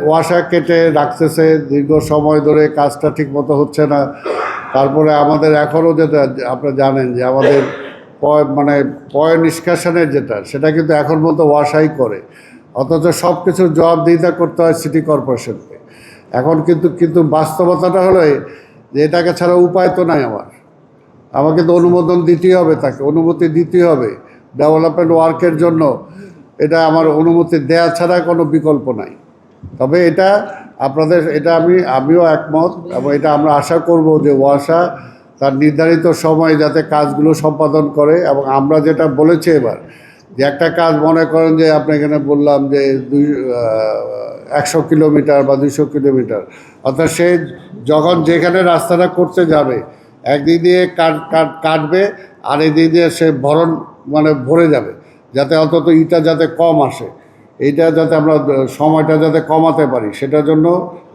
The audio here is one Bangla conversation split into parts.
ওয়াসা কেটে রাখতেছে, দীর্ঘ সময় ধরে কাজটা ঠিকমতো হচ্ছে না। তারপরে আমাদের এখনও যেটা আপনারা জানেন যে আমাদের পয় নিষ্কাশনের সেটা কিন্তু এখন পর্যন্ত ওয়াসাই করে, অথচ সব কিছুর জবাবদিহিতা করতে হয় সিটি কর্পোরেশনকে। এখন কিন্তু বাস্তবতাটা হলো যে এটাকে ছাড়া উপায় তো নাই আমাকে তো অনুমোদন দিতেই হবে, তাকে অনুমতি দিতেই হবে ডেভেলপমেন্ট ওয়ার্কের জন্য। এটা আমার অনুমতি দেয়া ছাড়া কোনো বিকল্প নাই। তবে এটা আমিও একমত, এবং এটা আমরা আশা করব যে ওয়াসা তার নির্ধারিত সময়ে যাতে কাজগুলো সম্পাদন করে। এবং আমরা যেটা বলেছি এবার, যে একটা কাজ মনে করেন যে আপনি এখানে বললাম যে 100 কিলোমিটার বা 200 কিলোমিটার, অর্থাৎ সে যখন যেখানে রাস্তাটা করতে যাবে একদিক দিয়ে কাটবে, আর এদিক দিয়ে সে ভরে যাবে, যাতে অন্তত ইটা যাতে কম আসে। এইটা যাতে আমরা সময়টা যাতে কমাতে পারি, সেটার জন্য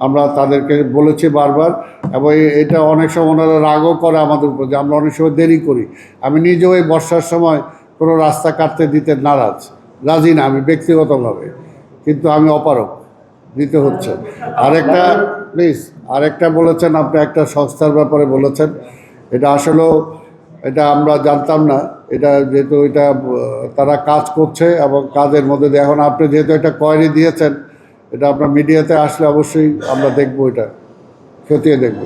আমরা তাদেরকে বলেছি বারবার। এবং এটা অনেক সময় ওনারা রাগও করে আমাদের উপর যে আমরা অনেক সময় দেরি করি। আমি নিজেও এই বর্ষার সময় কোনো রাস্তা কাটতে দিতে রাজি না আমি ব্যক্তিগতভাবে, কিন্তু আমি অপারগ, দিতে হচ্ছে। আরেকটা বলেছেন আপনি, একটা সংস্থার ব্যাপারে বলেছেন, এটা আসলেও এটা আমরা জানতাম না। এটা যেহেতু তারা কাজ করছে এবং কাজের মধ্যে দিয়ে এখন আপনি যেহেতু একটা কোয়েরি দিয়েছেন, এটা আপনার মিডিয়াতে আসলে অবশ্যই আমরা দেখব, এটা খতিয়ে দেখব।